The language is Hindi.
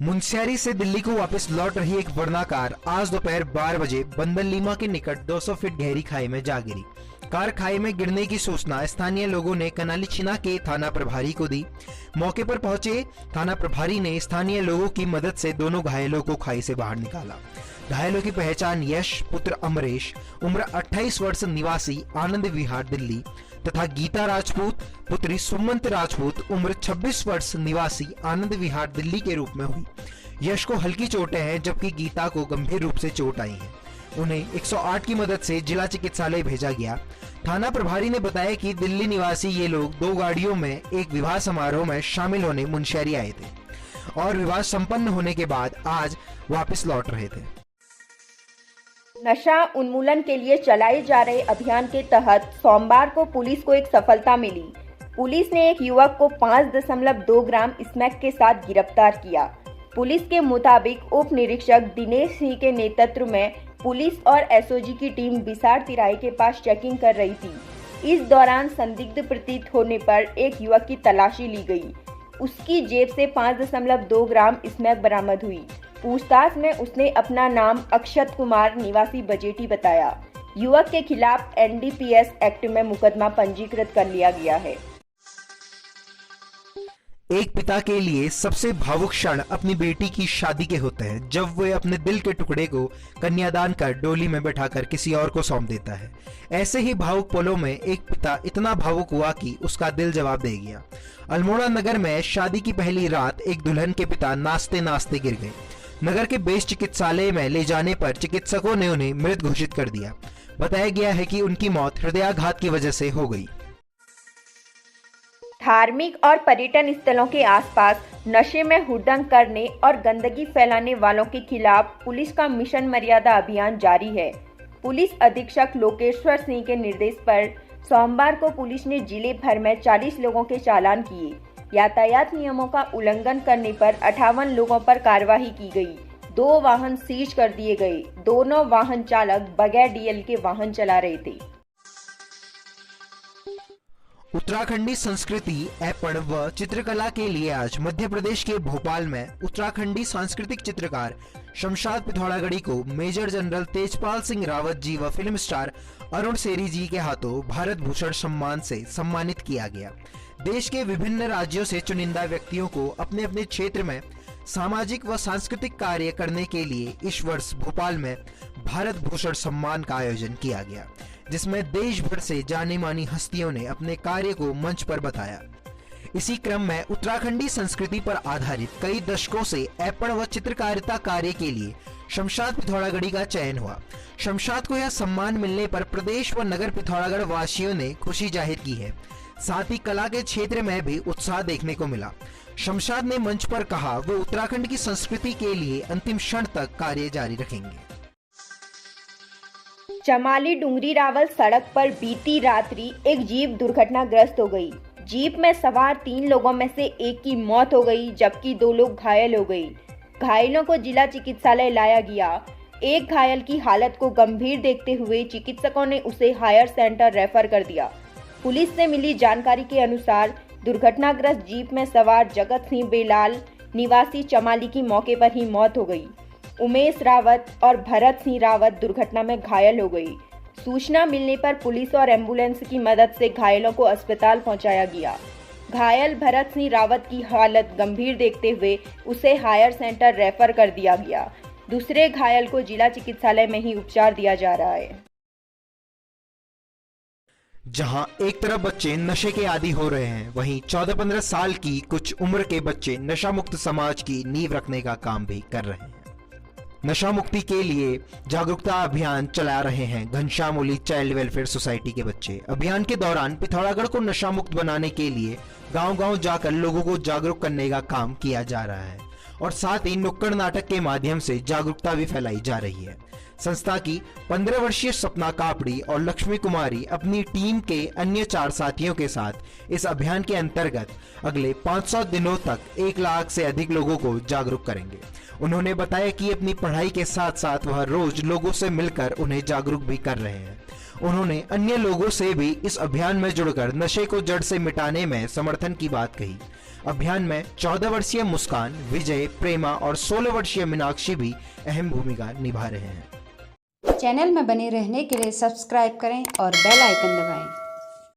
मुनस्यारी से दिल्ली को वापस लौट रही एक वरना कार आज दोपहर 12 बजे बंदर लीमा के निकट 200 फीट गहरी खाई में जा गिरी। कार खाई में गिरने की सूचना स्थानीय लोगों ने कनालीछिना के थाना प्रभारी को दी। मौके पर पहुंचे थाना प्रभारी ने स्थानीय लोगों की मदद से दोनों घायलों को खाई से बाहर निकाला। घायलों की पहचान यश पुत्र अमरेश उम्र 28 वर्ष निवासी आनंद विहार दिल्ली तथा गीता राजपूत पुत्री सुमंत राजपूत उम्र 26 वर्ष निवासी आनंद विहार दिल्ली के रूप में हुई। यश को हल्की चोटें हैं जबकि गीता को गंभीर रूप से चोट आई है। उन्हें 108 की मदद से जिला चिकित्सालय भेजा गया। थाना प्रभारी ने बताया कि दिल्ली निवासी ये लोग 2 गाड़ियों में एक विवाह समारोह में शामिल होने मुनस्यारी आए थे और विवाह संपन्न होने के बाद आज वापस लौट रहे थे। नशा उन्मूलन के लिए चलाए जा रहे अभियान के तहत सोमवार को पुलिस को एक सफलता मिली। पुलिस ने एक युवक को 5.2 ग्राम स्मैक के साथ गिरफ्तार किया। पुलिस के मुताबिक उप निरीक्षक दिनेश सिंह के नेतृत्व में पुलिस और एसओजी की टीम बिसार तिराहे के पास चेकिंग कर रही थी। इस दौरान संदिग्ध प्रतीत होने पर एक युवक की तलाशी ली गई। उसकी जेब से 5.2 ग्राम स्मैक बरामद हुई। पूछताछ में उसने अपना नाम अक्षत कुमार निवासी बजेटी बताया। युवक के खिलाफ एनडीपीएस एक्ट में मुकदमा पंजीकृत कर लिया गया है। एक पिता के लिए सबसे भावुक क्षण अपनी बेटी की शादी के होते हैं, जब वे अपने दिल के टुकड़े को कन्यादान कर डोली में बैठाकर किसी और को सौंप देता है। ऐसे ही भावुक पलों में एक पिता इतना भावुक हुआ कि उसका दिल जवाब दे गया। अल्मोड़ा नगर में शादी की पहली रात एक दुल्हन के पिता नाचते नाचते गिर गए। नगर के बेस चिकित्सालय में ले जाने पर चिकित्सकों ने उन्हें मृत घोषित कर दिया। बताया गया है कि उनकी मौत हृदयाघात की वजह से हो गई। धार्मिक और पर्यटन स्थलों के आसपास नशे में हुड़दंग करने और गंदगी फैलाने वालों के खिलाफ पुलिस का मिशन मर्यादा अभियान जारी है। पुलिस अधीक्षक लोकेश्वर सिंह के निर्देश पर सोमवार को पुलिस ने जिले भर में 40 लोगों के चालान किए। यातायात नियमों का उल्लंघन करने पर 58 लोगों पर कार्रवाई की गई। 2 वाहन सीज कर दिए गए। दोनों वाहन चालक बगैर डीएल के वाहन चला रहे थे। उत्तराखंडी संस्कृति ऐपण व चित्रकला के लिए आज मध्य प्रदेश के भोपाल में उत्तराखंडी सांस्कृतिक चित्रकार शमशाद पिथौरागढ़ी को मेजर जनरल तेजपाल सिंह रावत जी व फिल्म स्टार अरुण सेरी जी के हाथों भारत भूषण सम्मान से सम्मानित किया गया। देश के विभिन्न राज्यों से चुनिंदा व्यक्तियों को अपने अपने क्षेत्र में सामाजिक व सांस्कृतिक कार्य करने के लिए इस वर्ष भोपाल में भारत भूषण सम्मान का आयोजन किया गया, जिसमें देश भर से जानी मानी हस्तियों ने अपने कार्य को मंच पर बताया। इसी क्रम में उत्तराखंडी संस्कृति पर आधारित कई दशकों से ऐपण व चित्रकारिता कार्य के लिए शमशाद पिथौरागढ़ी का चयन हुआ। शमशाद को यह सम्मान मिलने पर प्रदेश व नगर पिथौरागढ़ वासियों ने खुशी जाहिर की है। साथ ही कला के क्षेत्र में भी उत्साह देखने को मिला। शमशाद ने मंच पर कहा वो उत्तराखंड की संस्कृति के लिए अंतिम क्षण तक कार्य जारी रखेंगे। चमाली डुंगरी रावल सड़क पर बीती रात्रि एक जीप दुर्घटनाग्रस्त हो गई। जीप में सवार 3 लोगों में से एक की मौत हो गई जबकि 2 लोग घायल हो गए। घायलों को जिला चिकित्सालय लाया गया। एक घायल की हालत को गंभीर देखते हुए चिकित्सकों ने उसे हायर सेंटर रेफर कर दिया। पुलिस से मिली जानकारी के अनुसार दुर्घटनाग्रस्त जीप में सवार जगत सिंह बेलाल निवासी चमाली की मौके पर ही मौत हो गई। उमेश रावत और भरत सिंह रावत दुर्घटना में घायल हो गई। सूचना मिलने पर पुलिस और एम्बुलेंस की मदद से घायलों को अस्पताल पहुंचाया गया। घायल भरत सिंह रावत की हालत गंभीर देखते हुए उसे हायर सेंटर रेफर कर दिया गया। दूसरे घायल को जिला चिकित्सालय में ही उपचार दिया जा रहा है। जहां एक तरफ बच्चे नशे के आदी हो रहे हैं, वहीं 14-15 साल की कुछ उम्र के बच्चे नशा मुक्त समाज की नींव रखने का काम भी कर रहे हैं। नशा मुक्ति के लिए जागरूकता अभियान चला रहे हैं घनश्यामोली चाइल्ड वेलफेयर सोसाइटी के बच्चे। अभियान के दौरान पिथौरागढ़ को नशा मुक्त बनाने के लिए गांव-गांव जाकर लोगों को जागरूक करने का काम किया जा रहा है और साथ ही नुक्कड़ नाटक के माध्यम से जागरूकता भी फैलाई जा रही है। संस्था की 15 वर्षीय सपना कापड़ी और लक्ष्मी कुमारी अपनी टीम के अन्य 4 साथियों के साथ इस अभियान के अंतर्गत अगले 500 दिनों तक 1 लाख से अधिक लोगों को जागरूक करेंगे। उन्होंने बताया कि अपनी पढ़ाई के साथ साथ वह रोज लोगों से मिलकर उन्हें जागरूक भी कर रहे हैं। उन्होंने अन्य लोगों से भी इस अभियान में जुड़कर नशे को जड़ से मिटाने में समर्थन की बात कही। अभियान में 14 वर्षीय मुस्कान, विजय, प्रेमा और 16 वर्षीय मीनाक्षी भी अहम भूमिका निभा रहे हैं। चैनल में बने रहने के लिए सब्सक्राइब करें और बेल आइकन दबाएं।